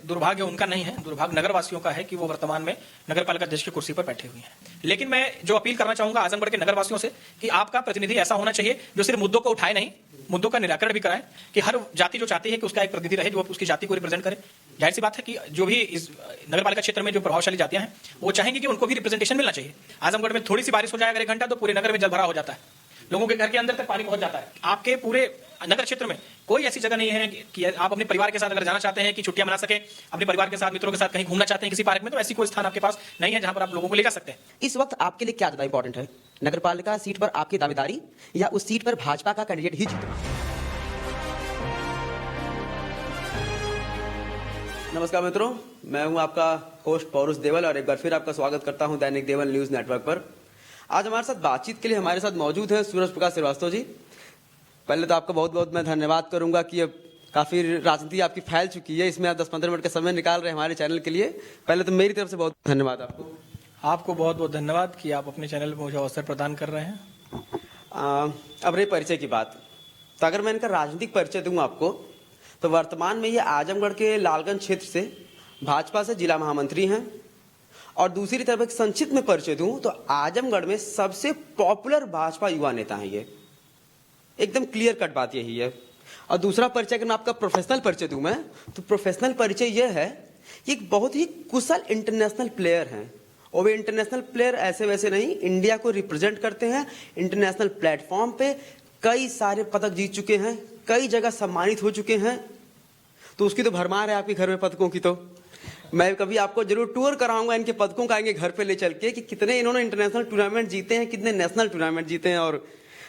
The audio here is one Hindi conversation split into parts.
दुर्भाग्य उनका नहीं है, दुर्भाग्य नगरवासियों का है कि वो वर्तमान में नगरपालिका अध्यक्ष की कुर्सी पर बैठे हुए हैं। लेकिन मैं जो अपील करना चाहूंगा आजमगढ़ के नगरवासियों से कि आपका प्रतिनिधि ऐसा होना चाहिए जो सिर्फ मुद्दों को उठाए नहीं, मुद्दों का निराकरण भी कराए, कि हर जाति जो चाहती है कि उसका एक प्रतिनिधि रहे जो उसकी जाति को रिप्रेजेंट करे। जाहिर सी बात है कि जो भी इस नगरपालिका क्षेत्र में जो प्रभावशाली जातियां हैं वो चाहेंगे कि उनको भी रिप्रेजेंटेशन मिलना चाहिए। आजमगढ़ में थोड़ी सी बारिश हो जाए अगर 1 घंटा तो पूरे नगर में जल भरा हो जाता है, लोगों के घर के अंदर तक पानी पहुंच जाता है। आपके पूरे नगर क्षेत्र में कोई ऐसी जगह नहीं है कि आप अपने परिवार के साथ अगर जाना चाहते हैं कि छुट्टियां मना सके, अपने परिवार के साथ मित्रों के साथ कहीं घूमना चाहते हैं किसी पार्क में, तो ऐसी कोई स्थान आपके पास नहीं है जहां पर आप लोगों को ले जा सकते हैं। इस वक्त आपके लिए क्या ज्यादा इंपॉर्टेंट है, नगरपालिका सीट पर आपकी दावेदारी या उस सीट पर भाजपा का कैंडिडेट ही जीतना? नमस्कार मित्रों, मैं हूं आपका होस्ट पौरुष देवल और एक बार फिर आपका स्वागत करता हूं दैनिक देवल न्यूज नेटवर्क पर। आज हमारे साथ बातचीत के लिए हमारे साथ मौजूद है सूरज प्रकाश श्रीवास्तव जी। पहले तो आपका बहुत बहुत मैं धन्यवाद करूंगा कि अब काफी राजनीति आपकी फैल चुकी है, इसमें आप 10-15 मिनट का समय निकाल रहे हैं हमारे चैनल के लिए। पहले तो मेरी तरफ से बहुत धन्यवाद आपको। आपको बहुत बहुत धन्यवाद कि आप अपने चैनल पर मुझे अवसर प्रदान कर रहे हैं। अब रही परिचय की बात, तो अगर मैं इनका राजनीतिक परिचय दूं आपको, तो वर्तमान में ये आजमगढ़ के लालगंज क्षेत्र से भाजपा से जिला महामंत्री हैं। और दूसरी तरफ एक संक्षिप्त में परिचय दूं तो आजमगढ़ में सबसे पॉपुलर भाजपा युवा नेता हैं ये, एकदम क्लियर कट बात यही है। और दूसरा परिचय अगर मैं आपका प्रोफेशनल परिचय दूं मैं, तो प्रोफेशनल परिचय यह है कि एक बहुत ही कुशल इंटरनेशनल प्लेयर हैं। और वे इंटरनेशनल प्लेयर ऐसे वैसे नहीं, इंडिया को रिप्रेजेंट करते हैं इंटरनेशनल प्लेटफॉर्म पे, कई सारे पदक जीत चुके हैं, कई जगह सम्मानित हो चुके हैं। तो उसकी तो भरमार है आपके घर में पदकों की। तो मैं कभी आपको जरूर टूर कराऊंगा इनके पदकों का, आएंगे घर पे ले चल के कि कितने इन्होंने इंटरनेशनल टूर्नामेंट जीते हैं, कितने नेशनल टूर्नामेंट जीते हैं और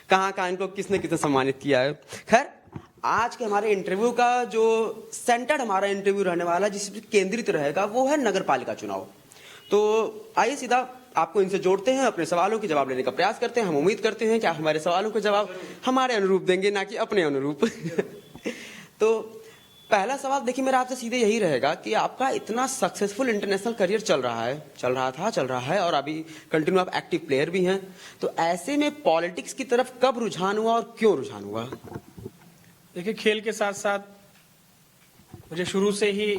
कहाँ कहाँ इनको किसने कितने सम्मानित किया है। खैर, आज के हमारे इंटरव्यू का जो सेंटर्ड हमारा इंटरव्यू रहने वाला, जिस पर केंद्रित रहेगा, वो है नगरपालिका चुनाव। तो आइए सीधा आपको इनसे जोड़ते हैं, अपने सवालों के जवाब लेने का प्रयास करते हैं। हम उम्मीद करते हैं कि आप हमारे सवालों के जवाब हमारे अनुरूप देंगे, ना कि अपने अनुरूप। तो पहला सवाल देखिए मेरा आपसे सीधे यही रहेगा कि आपका इतना सक्सेसफुल इंटरनेशनल करियर चल रहा है और अभी कंटिन्यू आप एक्टिव प्लेयर भी हैं, तो ऐसे में पॉलिटिक्स की तरफ कब रुझान हुआ और क्यों रुझान हुआ? देखिए, खेल के साथ साथ मुझे शुरू से ही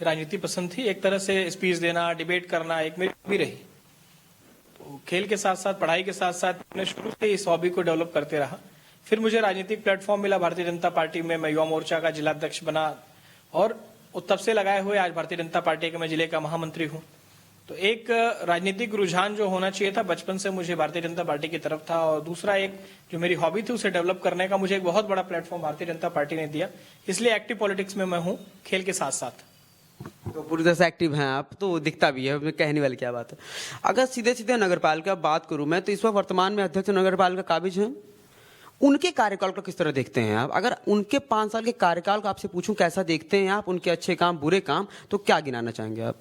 राजनीति पसंद थी। एक तरह से स्पीच देना, डिबेट करना एक मेरी हॉबी रही। तो खेल के साथ साथ, पढ़ाई के साथ साथ मैंने शुरू से इस हॉबी को डेवलप करते रहा। फिर मुझे राजनीतिक प्लेटफॉर्म मिला भारतीय जनता पार्टी में, मैं युवा मोर्चा का जिला अध्यक्ष बना और तब से लगाए हुए आज भारतीय जनता पार्टी के मैं जिले का महामंत्री हूं। तो एक राजनीतिक रुझान जो होना चाहिए था बचपन से मुझे भारतीय जनता पार्टी की तरफ था, और दूसरा एक जो मेरी हॉबी थी उसे डेवलप करने का मुझे एक बहुत बड़ा प्लेटफॉर्म भारतीय जनता पार्टी ने दिया। इसलिए एक्टिव पॉलिटिक्स में मैं हूँ खेल के साथ साथ। तो पूरी तरह से एक्टिव हैं आप, तो दिखता भी है, कहने वाली क्या बात है। अगर सीधे सीधे नगरपालिका बात करूं मैं, तो इस वक्त वर्तमान में अध्यक्ष नगरपालिका काबिज हैं। उनके कार्यकाल को किस तरह देखते हैं आप? अगर उनके 5 साल के कार्यकाल को आपसे पूछूं कैसा देखते हैं आप, उनके अच्छे काम बुरे काम, तो क्या गिनाना चाहेंगे आप?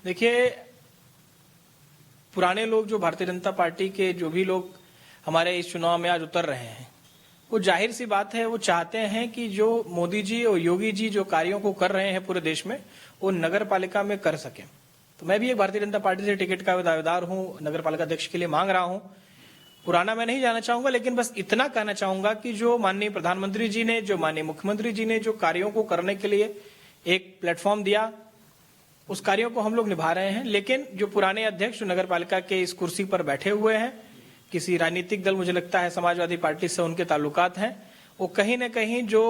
देखिए, पुराने लोग जो भारतीय जनता पार्टी के जो भी लोग हमारे इस चुनाव में आज उतर रहे हैं, वो जाहिर सी बात है वो चाहते हैं कि जो मोदी जी और योगी जी जो कार्यों को कर रहे हैं पूरे देश में, वो नगर पालिका में कर सके। तो मैं भी एक भारतीय जनता पार्टी से टिकट का दावेदार हूँ, नगर पालिका अध्यक्ष के लिए मांग रहा हूँ। पुराना मैं नहीं जाना चाहूंगा, लेकिन बस इतना कहना चाहूंगा कि जो माननीय प्रधानमंत्री जी ने, जो माननीय मुख्यमंत्री जी ने जो कार्यों को करने के लिए एक प्लेटफॉर्म दिया, उस कार्यों को हम लोग निभा रहे हैं। लेकिन जो पुराने अध्यक्ष नगर पालिका के इस कुर्सी पर बैठे हुए हैं, किसी राजनीतिक दल, मुझे लगता है समाजवादी पार्टी से उनके ताल्लुकात हैं, वो कहीं न कहीं जो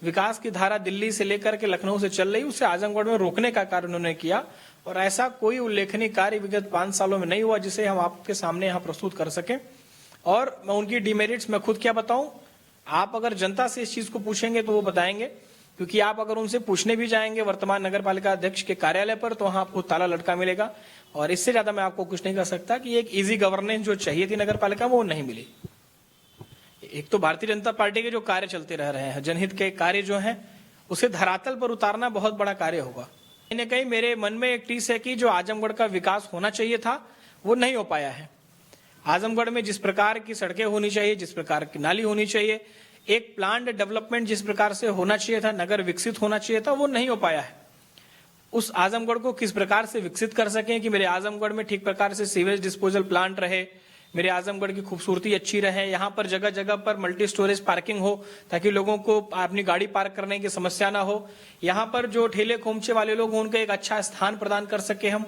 विकास की धारा दिल्ली से लेकर के लखनऊ से चल रही, उसे आजमगढ़ में रोकने का कार्य उन्होंने किया। और ऐसा कोई उल्लेखनीय कार्य विगत 5 सालों में नहीं हुआ जिसे हम आपके सामने यहाँ प्रस्तुत कर सकें। और मैं उनकी डिमेरिट्स मैं खुद क्या बताऊं, आप अगर जनता से इस चीज को पूछेंगे तो वो बताएंगे, क्योंकि आप अगर उनसे पूछने भी जाएंगे वर्तमान नगर पालिका अध्यक्ष के कार्यालय पर, तो वहां आपको ताला लटका मिलेगा। और इससे ज्यादा मैं आपको कुछ नहीं कह सकता कि एक इजी गवर्नेंस जो चाहिए थी नगर पालिका में, वो नहीं मिली। एक तो भारतीय जनता पार्टी के जो कार्य चलते रह रहे हैं, जनहित के कार्य जो हैं, उसे धरातल पर उतारना बहुत बड़ा कार्य होगा। कहीं न कहीं मेरे मन में एक टीस है कि जो आजमगढ़ का विकास होना चाहिए था वो नहीं हो पाया है। आजमगढ़ में जिस प्रकार की सड़कें होनी चाहिए, जिस प्रकार की नाली होनी चाहिए, एक प्लान्ड डेवलपमेंट जिस प्रकार से होना चाहिए था, नगर विकसित होना चाहिए था, वो नहीं हो पाया है। उस आजमगढ़ को किस प्रकार से विकसित कर सकें कि मेरे आजमगढ़ में ठीक प्रकार से सीवेज डिस्पोजल प्लांट रहे, मेरे आजमगढ़ की खूबसूरती अच्छी रहे, यहाँ पर जगह जगह पर मल्टी स्टोरेज पार्किंग हो ताकि लोगों को अपनी गाड़ी पार्क करने की समस्या ना हो, यहाँ पर जो ठेले खोमचे वाले लोग उनको एक अच्छा स्थान प्रदान कर सके हम,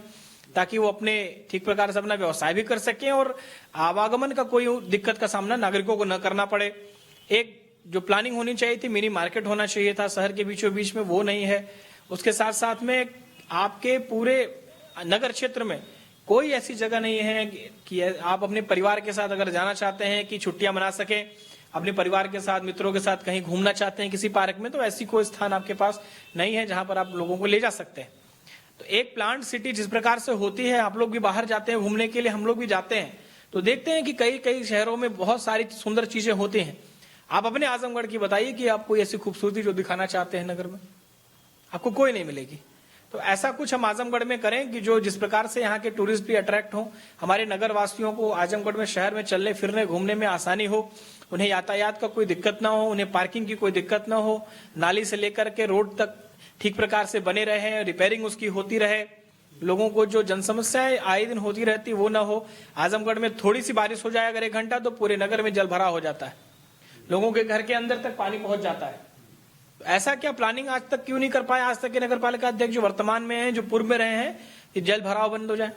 ताकि वो अपने ठीक प्रकार से अपना व्यवसाय भी कर सकें और आवागमन का कोई दिक्कत का सामना नागरिकों को न करना पड़े। एक जो प्लानिंग होनी चाहिए थी, मिनी मार्केट होना चाहिए था शहर के बीचों बीच में, वो नहीं है। उसके साथ साथ में आपके पूरे नगर क्षेत्र में कोई ऐसी जगह नहीं है कि आप अपने परिवार के साथ अगर जाना चाहते हैं कि छुट्टियां मना सकें, अपने परिवार के साथ मित्रों के साथ कहीं घूमना चाहते हैं किसी पार्क में, तो ऐसी कोई स्थान आपके पास नहीं है जहां पर आप लोगों को ले जा सकते हैं। तो एक प्लांट सिटी जिस प्रकार से होती है, आप लोग भी बाहर जाते हैं घूमने के लिए, हम लोग भी जाते हैं, तो देखते हैं कि कई कई शहरों में बहुत सारी सुंदर चीजें होती हैं। आप अपने आजमगढ़ की बताइए कि आप कोई ऐसी खूबसूरती जो दिखाना चाहते हैं नगर में, आपको कोई नहीं मिलेगी। तो ऐसा कुछ हम आजमगढ़ में करें कि जो जिस प्रकार से यहाँ के टूरिस्ट भी अट्रैक्ट हो, हमारे नगर वासियों को आजमगढ़ में शहर में चलने फिरने घूमने में आसानी हो, उन्हें यातायात का कोई दिक्कत ना हो, उन्हें पार्किंग की कोई दिक्कत ना हो, नाली से लेकर के रोड तक ठीक प्रकार से बने रहे, रिपेयरिंग उसकी होती रहे, लोगों को जो जन समस्याएं आए दिन होती रहती वो ना हो। आजमगढ़ में थोड़ी सी बारिश हो जाए अगर 1 घंटा तो पूरे नगर में जल भरा हो जाता है, लोगों के घर के अंदर तक पानी पहुंच जाता है। ऐसा क्या प्लानिंग आज तक क्यों नहीं कर पाए आज तक के नगर पालिका अध्यक्ष जो वर्तमान में हैं, जो पूर्व में रहे हैं, कि जल भराव बंद हो जाए?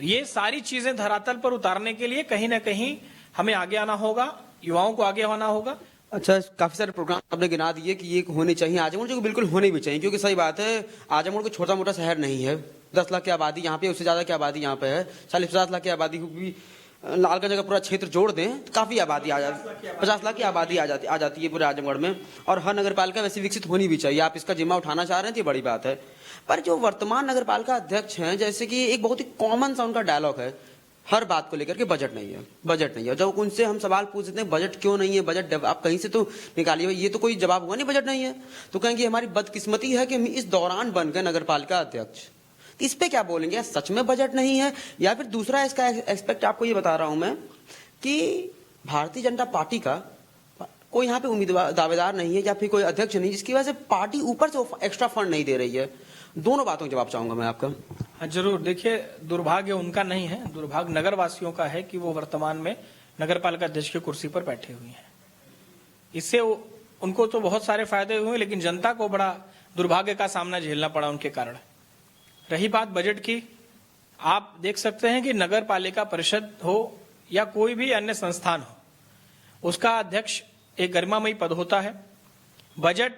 ये सारी चीजें धरातल पर उतारने के लिए कहीं ना कहीं हमें आगे आना होगा, युवाओं को आगे आना होगा। अच्छा, काफी सारे प्रोग्राम आपने गिना दिए कि ये होने चाहिए आजमगढ़, जो बिल्कुल होने भी चाहिए, क्योंकि सही बात है आजमगढ़ कोई छोटा मोटा शहर नहीं है। 10 लाख की आबादी यहाँ पे, उससे ज्यादा की आबादी यहाँ पे है, 40-50 लाख की आबादी भी लालगंज का पूरा क्षेत्र जोड़ दें तो काफी आबादी आ जाती, 50 लाख की आबादी आ जाती है पूरे आजमगढ़ में। और हर नगर पालिका वैसे विकसित होनी भी चाहिए। आप इसका जिम्मा उठाना चाह रहे हैं तो ये बड़ी बात है। पर जो वर्तमान नगर पालिका अध्यक्ष हैं, जैसे कि एक बहुत ही कॉमन सा उनका डायलॉग है हर बात को लेकर के, बजट नहीं है, बजट नहीं है। जब उनसे हम सवाल पूछते हैं बजट क्यों नहीं है, बजट आप कहीं से तो निकालिए, ये तो कोई जवाब हुआ नहीं बजट नहीं है, तो कहेंगे हमारी बदकिस्मती है कि हम इस दौरान बन गए नगर पालिका अध्यक्ष। इस पे क्या बोलेंगे? सच में बजट नहीं है, या फिर दूसरा इसका एक्सपेक्ट आपको ये बता रहा हूं मैं कि भारतीय जनता पार्टी का कोई यहाँ पे उम्मीदवार दावेदार नहीं है या फिर कोई अध्यक्ष नहीं, जिसकी वजह से पार्टी ऊपर से एक्स्ट्रा फंड नहीं दे रही है। दोनों बातों का जवाब चाहूंगा मैं आपका। हाँ जरूर। देखिए, दुर्भाग्य उनका नहीं है, दुर्भाग्य नगर वासियों का है कि वो वर्तमान में नगर पालिका अध्यक्ष की कुर्सी पर बैठे हुए हैं। इससे उनको तो बहुत सारे फायदे हुए, लेकिन जनता को बड़ा दुर्भाग्य का सामना झेलना पड़ा उनके कारण। रही बात बजट की, आप देख सकते हैं कि नगर पालिका परिषद हो या कोई भी अन्य संस्थान हो, उसका अध्यक्ष एक गरिमामयी पद होता है। बजट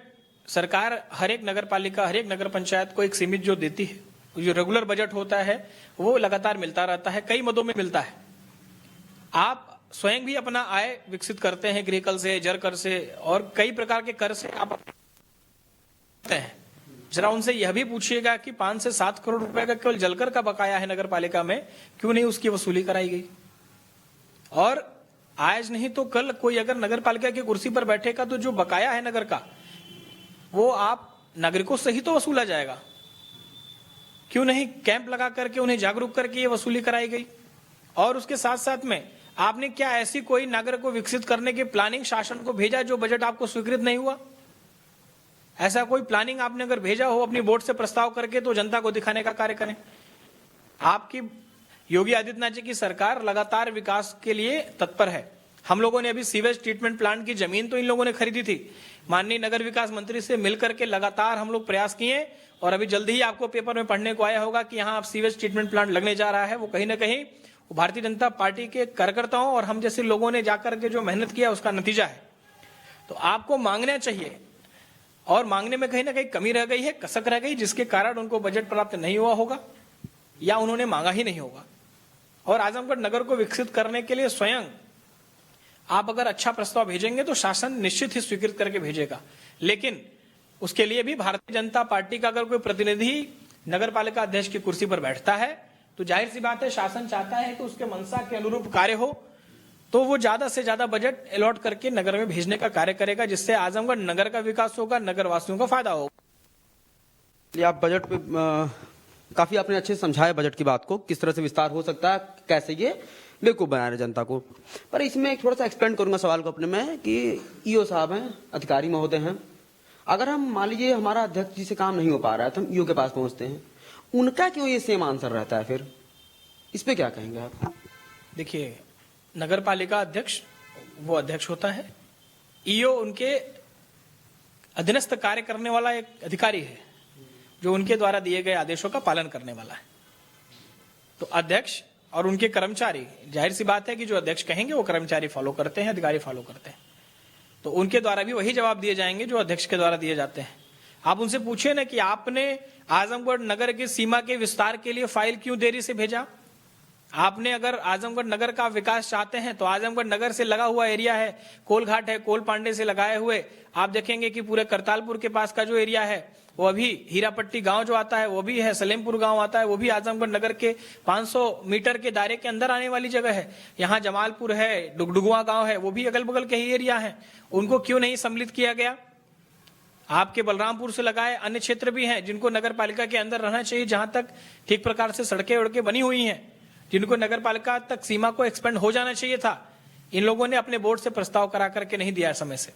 सरकार हर एक नगर पालिका, हर एक नगर पंचायत को एक सीमित जो देती है, जो रेगुलर बजट होता है वो लगातार मिलता रहता है, कई मदों में मिलता है। आप स्वयं भी अपना आय विकसित करते हैं, गृह कर से, जर कर से और कई प्रकार के कर से आप हैं। जरा उनसे यह भी पूछिएगा कि 5 से 7 करोड़ रुपए का केवल जलकर का बकाया है नगर पालिका में, क्यों नहीं उसकी वसूली कराई गई? और आज नहीं तो कल कोई अगर नगर पालिका की कुर्सी पर बैठेगा तो जो बकाया है नगर का, वो आप नागरिकों से ही तो वसूला जाएगा। क्यों नहीं कैंप लगा करके उन्हें जागरूक करके ये वसूली कराई गई? और उसके साथ साथ में आपने क्या ऐसी कोई नागरिक को विकसित करने की प्लानिंग शासन को भेजा जो बजट आपको स्वीकृत नहीं हुआ? ऐसा कोई प्लानिंग आपने अगर भेजा हो अपनी बोर्ड से प्रस्ताव करके, तो जनता को दिखाने का कार्य करें। आपकी योगी आदित्यनाथ जी की सरकार लगातार विकास के लिए तत्पर है। हम लोगों ने अभी सीवेज ट्रीटमेंट प्लांट की जमीन तो इन लोगों ने खरीदी थी, माननीय नगर विकास मंत्री से मिलकर के लगातार हम लोग प्रयास किए, और अभी जल्दी ही आपको पेपर में पढ़ने को आया होगा कि यहाँ आप सीवेज ट्रीटमेंट प्लांट लगने जा रहा है। वो कहीं ना कहीं भारतीय जनता पार्टी के कार्यकर्ताओं और हम जैसे लोगों ने जाकर के जो मेहनत किया उसका नतीजा है। तो आपको मांगना चाहिए, और मांगने में कहीं ना कहीं कमी रह गई है, कसक रह गई, जिसके कारण उनको बजट प्राप्त नहीं हुआ होगा या उन्होंने मांगा ही नहीं होगा। और आजमगढ़ नगर को विकसित करने के लिए स्वयं आप अगर अच्छा प्रस्ताव भेजेंगे तो शासन निश्चित ही स्वीकृत करके भेजेगा, लेकिन उसके लिए भी भारतीय जनता पार्टी का अगर कोई प्रतिनिधि नगर पालिका अध्यक्ष की कुर्सी पर बैठता है तो जाहिर सी बात है शासन चाहता है कि उसके मंशा के अनुरूप कार्य हो, तो वो ज्यादा से ज्यादा बजट अलॉट करके नगर में भेजने का कार्य करेगा, जिससे आजमगढ़ नगर का विकास होगा, नगर वासियों का फायदा होगा। आप बजट पे काफी आपने अच्छे समझाया बजट की बात को, किस तरह से विस्तार हो सकता है, कैसे ये बेवकूफ बना रहे जनता को। पर इसमें एक थोड़ा सा एक्सप्लेन करूंगा सवाल को अपने में कि ईओ साहब हैं, अधिकारी महोदय हैं, अगर हम मान लीजिए हमारा अध्यक्ष जी से काम नहीं हो पा रहा है तो हम ईओ के पास पहुंचते हैं, उनका क्यों ये सेम आंसर रहता है? फिर इस पे क्या कहेंगे आप? देखिए, नगर पालिका अध्यक्ष वो अध्यक्ष होता है, ईओ उनके अधीनस्थ कार्य करने वाला एक अधिकारी है जो उनके द्वारा दिए गए आदेशों का पालन करने वाला है। तो अध्यक्ष और उनके कर्मचारी, जाहिर सी बात है कि जो अध्यक्ष कहेंगे वो कर्मचारी फॉलो करते हैं, अधिकारी फॉलो करते हैं, तो उनके द्वारा भी वही जवाब दिए जाएंगे जो अध्यक्ष के द्वारा दिए जाते हैं। आप उनसे पूछिए ना कि आपने आजमगढ़ नगर की सीमा के विस्तार के लिए फाइल क्यों देरी से भेजा? आपने अगर आजमगढ़ नगर का विकास चाहते हैं तो आजमगढ़ नगर से लगा हुआ एरिया है, कोलघाट है, कोल पांडे से लगाए हुए आप देखेंगे कि पूरे करतालपुर के पास का जो एरिया है वो अभी हीरापट्टी गांव जो आता है वो भी है, सलेमपुर गांव आता है वो भी आजमगढ़ नगर के 500 मीटर के दायरे के अंदर आने वाली जगह है। यहाँ जमालपुर है, डुगडुगुआ गांव है, वो भी अगल बगल के ही एरिया है। उनको क्यों नहीं सम्मिलित किया गया? आपके बलरामपुर से लगाए अन्य क्षेत्र भी हैं जिनको नगर पालिका के अंदर रहना चाहिए, जहां तक ठीक प्रकार से सड़कें उड़कें बनी हुई हैं, जिनको नगर पालिका तक सीमा को एक्सपेंड हो जाना चाहिए था। इन लोगों ने अपने बोर्ड से प्रस्ताव करा करके नहीं दिया समय से।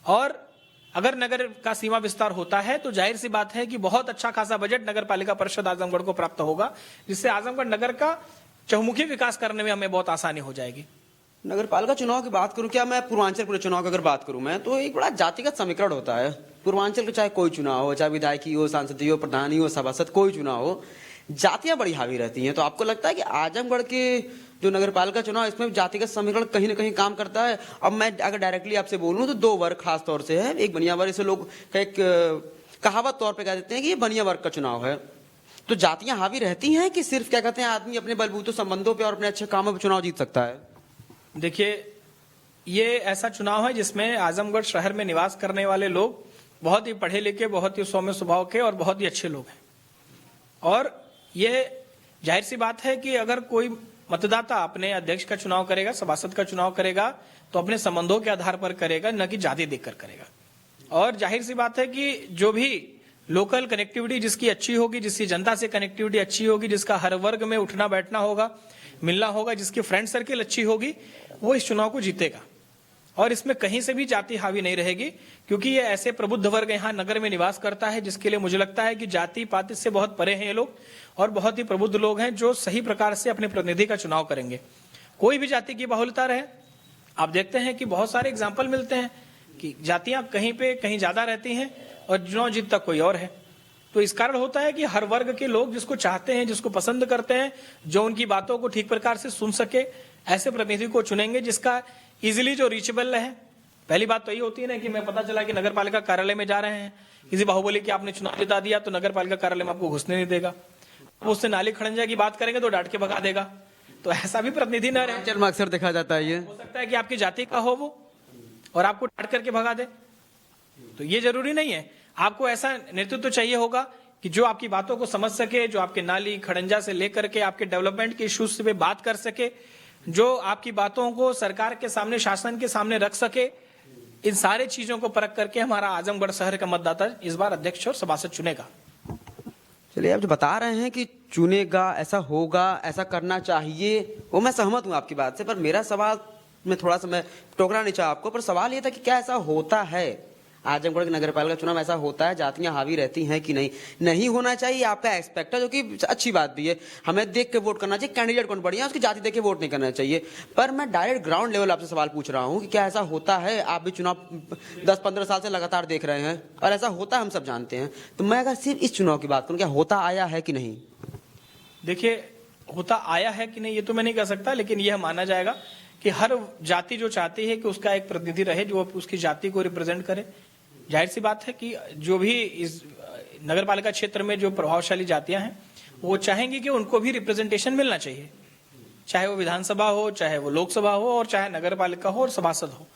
और अगर नगर का सीमा विस्तार होता है तो जाहिर सी बात है कि बहुत अच्छा खासा बजट नगर पालिका परिषद आजमगढ़ को प्राप्त होगा, जिससे आजमगढ़ नगर का चहुमुखी विकास करने में हमें बहुत आसानी हो जाएगी। नगर पालिका चुनाव की बात करूं, क्या मैं पूर्वांचल पूरे चुनाव की अगर बात करूं मैं, तो एक बड़ा जातिगत समीकरण होता है पूर्वांचल का। चाहे कोई चुनाव हो, चाहे विधायकी हो, सांसदीय हो, प्रधानी हो, सभासद, कोई चुनाव हो, जातियां बड़ी हावी रहती हैं। तो आपको लगता है कि आजमगढ़ के जो नगर पालिका चुनाव, इसमें जातिगत समीकरण कहीं ना कहीं काम करता है? अब मैं अगर डायरेक्टली आपसे बोलूं तो दो वर्ग खास तौर से है। एक बनिया वर्ग, इसे लोग एक कहावत तौर पे कह देते हैं कि ये बनिया वर्ग का चुनाव है। तो जातियां हावी रहती हैं कि सिर्फ क्या कहते हैं आदमी अपने बलबूते संबंधों पे और अपने अच्छे कामों पे चुनाव जीत सकता है? देखिए, ये ऐसा चुनाव है जिसमें आजमगढ़ शहर में निवास करने वाले लोग बहुत ही पढ़े लिखे, बहुत ही सौम्य स्वभाव के और बहुत ही अच्छे लोग हैं। और ये जाहिर सी बात है कि अगर कोई मतदाता अपने अध्यक्ष का चुनाव करेगा, सभासद का चुनाव करेगा, तो अपने संबंधों के आधार पर करेगा, न कि जाति देखकर करेगा। और जाहिर सी बात है कि जो भी लोकल कनेक्टिविटी जिसकी अच्छी होगी, जिसकी जनता से कनेक्टिविटी अच्छी होगी, जिसका हर वर्ग में उठना बैठना होगा, मिलना होगा, जिसकी फ्रेंड सर्किल अच्छी होगी, वो इस चुनाव को जीतेगा। और इसमें कहीं से भी जाति हावी नहीं रहेगी, क्योंकि ये ऐसे प्रबुद्ध वर्ग यहाँ नगर में निवास करता है जिसके लिए मुझे लगता है कि जाति पाति से बहुत परे हैं ये लोग, और बहुत ही प्रबुद्ध लोग हैं जो सही प्रकार से अपने प्रतिनिधि का चुनाव करेंगे। कोई भी जाति की बाहुल्यता रहे, आप देखते हैं कि बहुत सारे एग्जाम्पल मिलते हैं कि जातियां कहीं पे कहीं ज्यादा रहती हैं और चुनाव जीतता कोई और है। तो इस कारण होता है कि हर वर्ग के लोग जिसको चाहते हैं, जिसको पसंद करते हैं, जो उनकी बातों को ठीक प्रकार से सुन सके, ऐसे प्रतिनिधि को चुनेंगे जिसका इजिली जो रीचेबल है। पहली बात तो ये होती है ना कि मैं पता चला कि नगर पालिका कार्यालय में जा रहे हैं, किसी बाहुबली की आपने चुनाव जिता दिया तो नगर पालिका कार्यालय में आपको घुसने नहीं देगा, उससे नाली खड़ंजा की बात करेंगे तो डांट के भगा देगा। तो ऐसा भी प्रतिनिधि न रहे। में अक्सर देखा जाता है ये। हो सकता है कि आपकी जाति का हो वो और आपको डांट करके भगा दे, तो ये जरूरी नहीं है। आपको ऐसा नेतृत्व चाहिए होगा कि जो आपकी बातों को समझ सके, जो आपके नाली खड़ंजा से लेकर के आपके डेवलपमेंट के इश्यूज पे बात कर सके, जो आपकी बातों को सरकार के सामने, शासन के सामने रख सके। इन सारे चीजों को परख करके हमारा आजमगढ़ शहर का मतदाता इस बार अध्यक्ष और सभासद चुनेगा। चलिए, आप जो बता रहे हैं कि चुनेगा, ऐसा होगा, ऐसा करना चाहिए, वो मैं सहमत हूं आपकी बात से। पर मेरा सवाल, मैं थोड़ा सा मैं टोकरा नहीं चाहा आपको, पर सवाल ये था कि क्या ऐसा होता है आजमगढ़ के नगर पालिका चुनाव, ऐसा होता है जातियां हावी रहती हैं कि नहीं? नहीं होना चाहिए आपका एक्सपेक्ट है, जो कि अच्छी बात भी है। हमें देख के वोट करना चाहिए, कैंडिडेट कौन बढ़िया है उसकी जाति देख के वोट नहीं करना चाहिए। पर मैं डायरेक्ट ग्राउंड लेवल आपसे सवाल पूछ रहा हूं कि क्या ऐसा होता है? आप भी चुनाव 10-15 साल से लगातार देख रहे हैं और ऐसा होता है, हम सब जानते हैं। तो मैं अगर सिर्फ इस चुनाव की बात करूं, क्या होता आया है कि नहीं? देखिए, होता आया है कि नहीं ये तो मैं नहीं कह सकता, लेकिन यह माना जाएगा कि हर जाति जो चाहती है कि उसका एक प्रतिनिधि रहे जो उसकी जाति को रिप्रेजेंट करे। जाहिर सी बात है कि जो भी इस नगर पालिका क्षेत्र में जो प्रभावशाली जातियां हैं वो चाहेंगी कि उनको भी रिप्रेजेंटेशन मिलना चाहिए, चाहे वो विधानसभा हो, चाहे वो लोकसभा हो, और चाहे नगर पालिका हो और सभासद हो।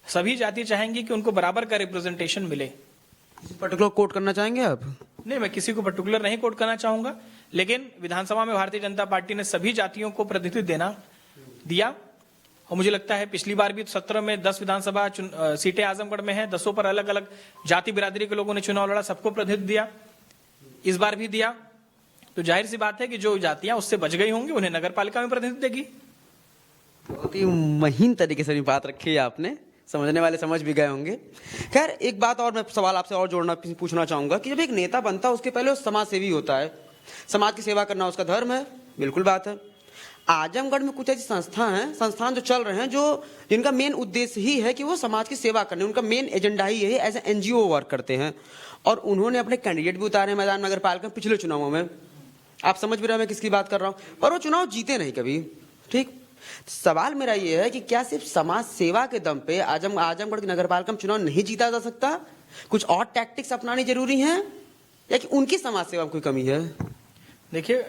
सभी जाति चाहेंगी कि उनको बराबर का रिप्रेजेंटेशन मिले। पर्टिकुलर कोट करना चाहेंगे आप? नहीं, मैं किसी को पर्टिकुलर नहीं कोट करना चाहूंगा, लेकिन विधानसभा में भारतीय जनता पार्टी ने सभी जातियों को प्रतिनिधित्व दिया। और मुझे लगता है पिछली बार भी 17 में 10 विधानसभा सीटें आजमगढ़ में हैं, 10 पर अलग अलग जाति बिरादरी के लोगों ने चुनाव लड़ा, सबको प्रतिनिधित्व दिया, इस बार भी दिया। तो जाहिर सी बात है कि जो जातियां उससे बच गई होंगी उन्हें नगर पालिका में प्रतिनिधित्व देगी। बहुत ही महीन तरीके से बात रखी है आपने, समझने वाले समझ भी गए होंगे। खैर, एक बात और मैं सवाल आपसे और पूछना चाहूंगा कि जब एक नेता बनता है उसके पहले वो समाज सेवी होता है, समाज की सेवा करना उसका धर्म है, बिल्कुल बात है। आजमगढ़ में कुछ ऐसी संस्थान जो चल रहे हैं जिनका मेन उद्देश्य ही है कि वो समाज की सेवा करने, उनका मेन एजेंडा ही है, एज एनजीओ वर्क करते हैं, और उन्होंने अपने कैंडिडेट भी उतारे मैदान नगर पालिका पिछले चुनावों में। आप समझ भी रहे हैं मैं किसकी बात कर रहा हूं, पर वो चुनाव जीते नहीं कभी। ठीक, सवाल मेरा ये है कि क्या सिर्फ समाज सेवा के दम पे आजमगढ़ की नगर पालिका में चुनाव नहीं जीता जा सकता? कुछ और टैक्टिक्स अपनानी जरूरी हैं, या कि उनकी समाज सेवा में कोई कमी है? देखिए,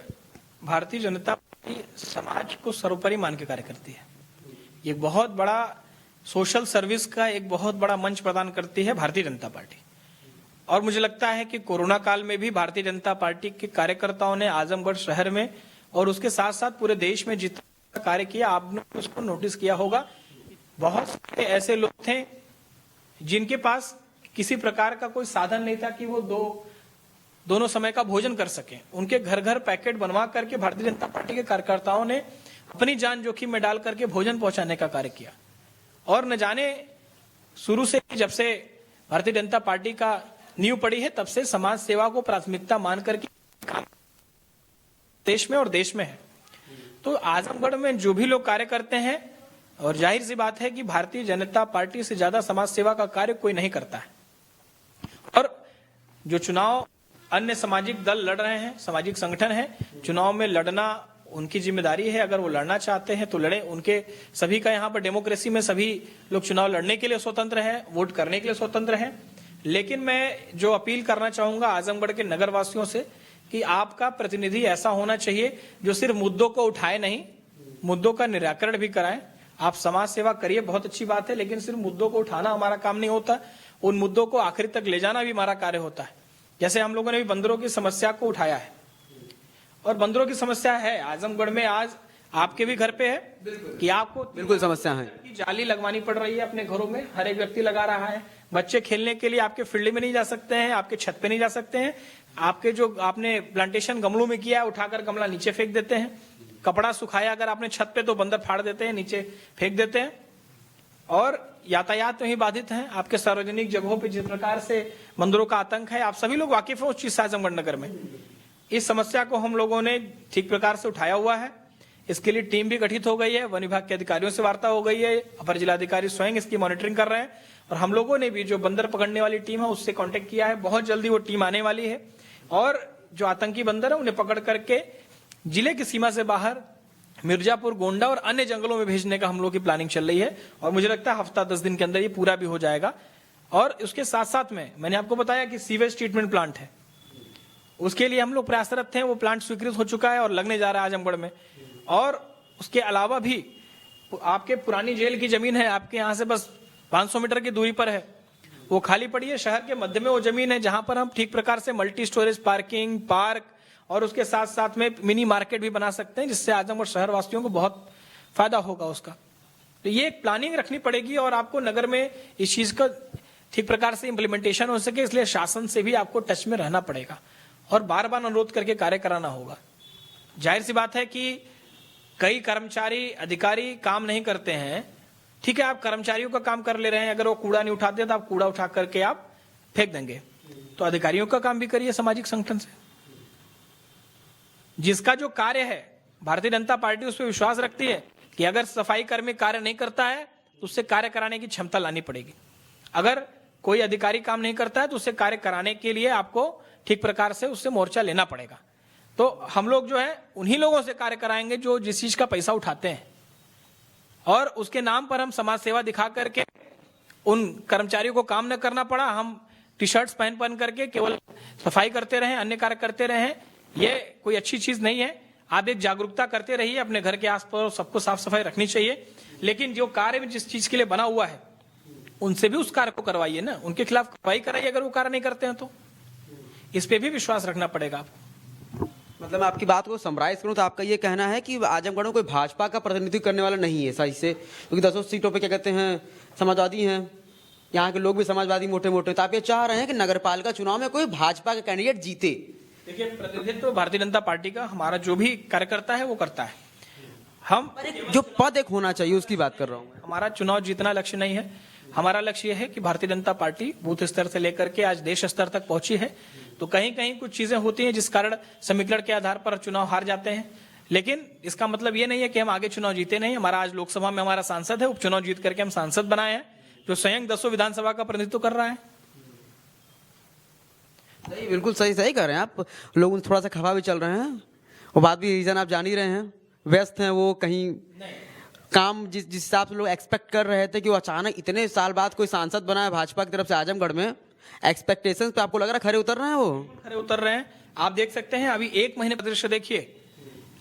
भारतीय जनता पार्टी समाज को सर्वोपरि मान के कार्य करती है। ये बहुत बड़ा सोशल सर्विस का एक बहुत बड़ा मंच प्रदान करती है भारतीय जनता पार्टी। और मुझे लगता है कि कोरोना काल में भी भारतीय जनता पार्टी के कार्यकर्ताओं ने आजमगढ़ शहर में और उसके साथ साथ पूरे देश में जितना कार्य किया, आपने उसको नोटिस किया होगा। बहुत सारे ऐसे लोग थे जिनके पास किसी प्रकार का कोई साधन नहीं था कि वो दोनों समय का भोजन कर सके। उनके घर घर पैकेट बनवा करके भारतीय जनता पार्टी के कार्यकर्ताओं ने अपनी जान जोखिम में डाल करके भोजन पहुंचाने का कार्य किया। और न जाने शुरू से, जब से भारतीय जनता पार्टी का नींव पड़ी है, तब से समाज सेवा को प्राथमिकता मान करके देश में और देश में है। तो आजमगढ़ में जो भी लोग कार्य करते हैं, और जाहिर सी बात है कि भारतीय जनता पार्टी से ज्यादा समाज सेवा का कार्य कोई नहीं करता है। और जो चुनाव अन्य सामाजिक दल लड़ रहे हैं, सामाजिक संगठन है, चुनाव में लड़ना उनकी जिम्मेदारी है। अगर वो लड़ना चाहते हैं तो लड़े, उनके सभी का यहाँ पर डेमोक्रेसी में सभी लोग चुनाव लड़ने के लिए स्वतंत्र है, वोट करने के लिए स्वतंत्र है। लेकिन मैं जो अपील करना चाहूंगा आजमगढ़ के नगर वासियों से कि आपका प्रतिनिधि ऐसा होना चाहिए जो सिर्फ मुद्दों को उठाए नहीं, मुद्दों का निराकरण भी कराए। आप समाज सेवा करिए, बहुत अच्छी बात है, लेकिन सिर्फ मुद्दों को उठाना हमारा काम नहीं होता, उन मुद्दों को आखिर तक ले जाना भी हमारा कार्य होता है। जैसे हम लोगों ने भी बंदरों की समस्या को उठाया है, और बंदरों की समस्या है आजमगढ़ में, आज आपके भी घर पे है कि आपको बिल्कुल समस्या है कि जाली लगवानी पड़ रही है अपने घरों में, हर एक व्यक्ति लगा रहा है। बच्चे खेलने के लिए आपके फील्ड में नहीं जा सकते हैं, आपके छत पे नहीं जा सकते हैं, आपके जो आपने प्लांटेशन गमलों में किया है उठाकर गमला नीचे फेंक देते हैं। कपड़ा सुखाया अगर आपने छत पे तो बंदर फाड़ देते हैं, नीचे फेंक देते हैं। और यातायात में ही बाधित हैं, आपके सार्वजनिक जगहों पे जिस प्रकार से बंदरों का आतंक है, आप सभी लोग वाकिफ हैं उस चीज से आजमगढ़ नगर में। इस समस्या को हम लोगों ने ठीक प्रकार से उठाया हुआ है। इसके लिए टीम भी गठित हो गई है, वन विभाग के अधिकारियों से वार्ता हो गई है, अपर जिलाधिकारी स्वयं इसकी मॉनिटरिंग कर रहे हैं। और हम लोगों ने भी जो बंदर पकड़ने वाली टीम है उससे कांटेक्ट किया है, बहुत जल्दी वो टीम आने वाली है। और जो आतंकी बंदर है उन्हें पकड़ करके जिले की सीमा से बाहर मिर्जापुर, गोंडा और अन्य जंगलों में भेजने का हम लोग की प्लानिंग चल रही है। और मुझे लगता है हफ्ता 10 दिन के अंदर ये पूरा भी हो जाएगा। और उसके साथ साथ में मैंने आपको बताया कि सीवेज ट्रीटमेंट प्लांट है, उसके लिए हम लोग प्रयासरत हैं। वो प्लांट स्वीकृत हो चुका है और लगने जा रहा है आजमगढ़ में। और उसके अलावा भी आपके पुरानी जेल की जमीन है, आपके यहाँ से बस 500 मीटर की दूरी पर है, वो खाली पड़ी है। शहर के मध्य में वो जमीन है जहां पर हम ठीक प्रकार से मल्टी स्टोरेज पार्किंग, पार्क और उसके साथ साथ में मिनी मार्केट भी बना सकते हैं, जिससे आजमगढ़ शहर वासियों को बहुत फायदा होगा उसका। तो ये एक प्लानिंग रखनी पड़ेगी और आपको नगर में इस चीज का ठीक प्रकार से इंप्लीमेंटेशन हो सके, इसलिए शासन से भी आपको टच में रहना पड़ेगा और बार बार अनुरोध करके कार्य कराना होगा। जाहिर सी बात है कि कई कर्मचारी अधिकारी काम नहीं करते हैं, ठीक है, आप कर्मचारियों का काम कर ले रहे हैं, अगर वो कूड़ा नहीं उठाते तो आप कूड़ा उठा करके आप फेंक देंगे, तो अधिकारियों का काम भी करिए सामाजिक संगठन से। जिसका जो कार्य है, भारतीय जनता पार्टी उस पर विश्वास रखती है कि अगर सफाई कर्मी कार्य नहीं करता है तो उससे कार्य कराने की क्षमता लानी पड़ेगी। अगर कोई अधिकारी काम नहीं करता है तो उससे कार्य कराने के लिए आपको ठीक प्रकार से उससे मोर्चा लेना पड़ेगा। तो हम लोग जो है उन्हीं लोगों से कार्य कराएंगे जो जिस चीज का पैसा उठाते हैं, और उसके नाम पर हम समाज सेवा दिखा करके उन कर्मचारियों को काम न करना पड़ा, हम टी शर्ट्स पहन करके केवल सफाई करते रहे, अन्य कार्य करते रहे, ये कोई अच्छी चीज नहीं है। आप एक जागरूकता करते रहिए, अपने घर के आसपास सबको साफ सफाई रखनी चाहिए, लेकिन जो कार्य में जिस चीज के लिए बना हुआ है उनसे भी उस कार्य को करवाइए ना, उनके खिलाफ कार्रवाई कराइए अगर वो कार्य नहीं करते हैं तो। इस पे भी विश्वास रखना पड़ेगा आपको। मतलब मैं आपकी बात को समराइज करूं तो आपका ये कहना है कि आजमगढ़ में कोई भाजपा का प्रतिनिधित्व करने वाला नहीं है सही से, क्योंकि 10 सीटों पे क्या कहते हैं समाजवादी हैं, यहाँ के लोग भी समाजवादी मोटे मोटे, तो आप ये चाह रहे हैं कि नगर पालिका चुनाव में कोई भाजपा का कैंडिडेट जीते? देखिए, प्रतिनिधित्व तो भारतीय जनता पार्टी का, हमारा जो भी कार्यकर्ता है वो करता है। हम जो पद एक होना चाहिए उसकी बात कर रहा हूँ। हमारा चुनाव जीतना लक्ष्य नहीं है, हमारा लक्ष्य यह है कि भारतीय जनता पार्टी बूथ स्तर से लेकर के आज देश स्तर तक पहुंची है। तो कहीं कहीं कुछ चीजें होती हैं जिस कारण समीकरण के आधार पर चुनाव हार जाते हैं, लेकिन इसका मतलब ये नहीं है कि हम आगे चुनाव जीते नहीं। हमारा आज लोकसभा में हमारा सांसद है, उपचुनाव जीत करके हम सांसद बनाए हैं, जो स्वयं 10 विधानसभा का प्रतिनिधित्व कर रहा है। सही, बिल्कुल सही सही कर रहे हैं आप। लोग थोड़ा सा खफा भी चल रहे हैं, वो बात भी रीजन आप जान ही रहे हैं, व्यस्त हैं वो, कहीं काम जिस हिसाब से लोग एक्सपेक्ट कर रहे थे कि वो अचानक इतने साल बाद कोई सांसद बना है भाजपा की तरफ से आजमगढ़ में, एक्सपेक्टेशंस पे आपको लग रहा है खरे उतर रहे हैं वो? खरे उतर रहे हैं। आप देख सकते हैं अभी 1 महीने का दृश्य देखिए।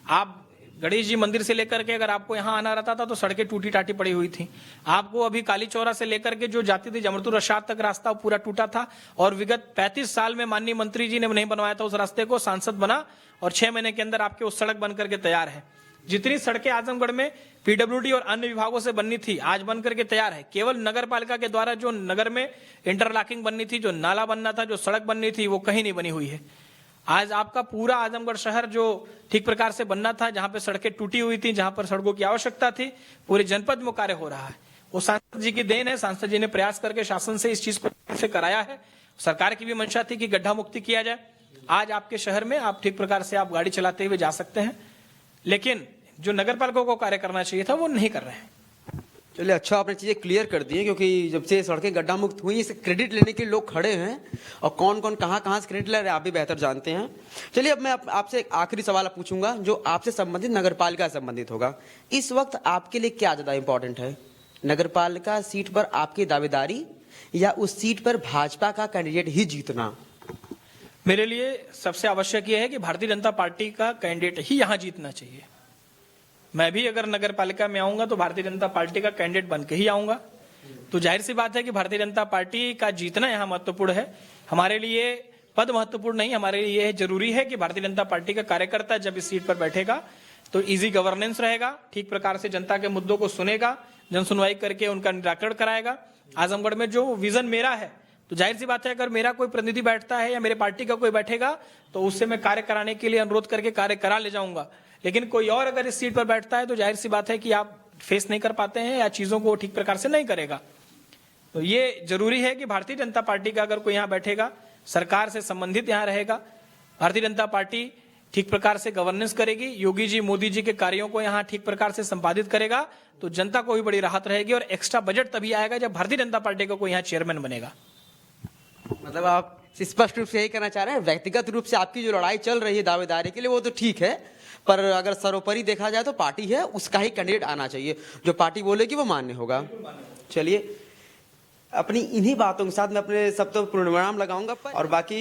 आप गणेश जी मंदिर से लेकर के अगर आपको यहाँ आना रहता था तो सड़कें टूटी टाटी पड़ी हुई थी। आपको अभी काली चौरा से लेकर के जो जाती थी जमरतुर रशाद तक रास्ता पूरा टूटा था, और विगत 35 साल में माननीय मंत्री जी ने नहीं बनवाया था उस रास्ते को। सांसद बना और 6 महीने के अंदर आपके उस सड़क बन करके तैयार है। जितनी सड़कें आजमगढ़ में पीडब्ल्यूडी और अन्य विभागों से बननी थी आज बन करके तैयार है। केवल नगर पालिका के द्वारा जो नगर में इंटरलॉकिंग बननी थी, जो नाला बनना था, जो सड़क बननी थी, वो कहीं नहीं बनी हुई है। आज आपका पूरा आजमगढ़ शहर जो ठीक प्रकार से बनना था, जहां पे सड़कें टूटी हुई थी, जहां पर सड़कों की आवश्यकता थी, पूरे जनपद में कार्य हो रहा है। वो सांसद जी की देन है। सांसद जी ने प्रयास करके शासन से इस चीज को से कराया है। सरकार की भी मंशा थी कि गड्ढा मुक्ति किया जाए। आज आपके शहर में आप ठीक प्रकार से आप गाड़ी चलाते हुए जा सकते हैं, लेकिन जो नगर पालिका को कार्य करना चाहिए था वो नहीं कर रहे हैं। चलिए, अच्छा आपने चीजें क्लियर कर दी हैं, क्योंकि जब से सड़कें गड्ढा मुक्त हुई इसे क्रेडिट लेने के लोग खड़े हैं, और कौन कौन कहाँ कहाँ से क्रेडिट ले रहे हैं आप भी बेहतर जानते हैं। चलिए, अब मैं आपसे एक आखिरी सवाल पूछूंगा जो आपसे संबंधित नगर पालिका से संबंधित होगा। इस वक्त आपके लिए क्या ज्यादा इंपॉर्टेंट है, नगर पालिका सीट पर आपकी दावेदारी या उस सीट पर भाजपा का कैंडिडेट ही जीतना? मेरे लिए सबसे आवश्यक यह है कि भारतीय जनता पार्टी का कैंडिडेट ही यहां जीतना चाहिए। मैं भी अगर नगर पालिका में आऊंगा तो भारतीय जनता पार्टी का कैंडिडेट बन के ही आऊंगा। तो जाहिर सी बात है कि भारतीय जनता पार्टी का जीतना यहाँ महत्वपूर्ण है। हमारे लिए पद महत्वपूर्ण नहीं, हमारे लिए यह जरूरी है कि भारतीय जनता पार्टी का कार्यकर्ता जब इस सीट पर बैठेगा तो इजी गवर्नेंस रहेगा, ठीक प्रकार से जनता के मुद्दों को सुनेगा, जन सुनवाई करके उनका निराकरण कराएगा। आजमगढ़ में जो विजन मेरा है, तो जाहिर सी बात है अगर मेरा कोई प्रतिनिधि बैठता है या मेरे पार्टी का कोई बैठेगा तो उससे मैं कार्य कराने के लिए अनुरोध करके कार्य करा ले जाऊंगा। लेकिन कोई और अगर इस सीट पर बैठता है तो जाहिर सी बात है कि आप फेस नहीं कर पाते हैं या चीजों को ठीक प्रकार से नहीं करेगा। तो ये जरूरी है कि भारतीय जनता पार्टी का अगर कोई यहाँ बैठेगा, सरकार से संबंधित यहाँ रहेगा, भारतीय जनता पार्टी ठीक प्रकार से गवर्नेंस करेगी, योगी जी मोदी जी के कार्यों को यहाँ ठीक प्रकार से संपादित करेगा, तो जनता को भी बड़ी राहत रहेगी। और एक्स्ट्रा बजट तभी आएगा जब भारतीय जनता पार्टी का कोई यहाँ चेयरमैन बनेगा। मतलब आप स्पष्ट रूप से यही कहना चाह रहे हैं, व्यक्तिगत रूप से आपकी जो लड़ाई चल रही है दावेदारी के लिए वो तो ठीक है, पर अगर सर्वोपरि देखा जाए तो पार्टी है, उसका ही कैंडिडेट आना चाहिए, जो पार्टी बोलेगी वो मान्य होगा। चलिए, अपनी इन्हीं बातों के साथ मैं अपने सब तो पूर्णविराम लगाऊंगा, और बाकी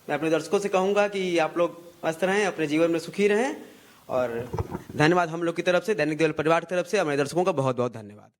मैं अपने दर्शकों से कहूंगा कि आप लोग मस्त रहें, अपने जीवन में सुखी रहें। और धन्यवाद हम लोग की तरफ से, दैनिक देवल परिवार की तरफ से हमारे दर्शकों का बहुत बहुत धन्यवाद।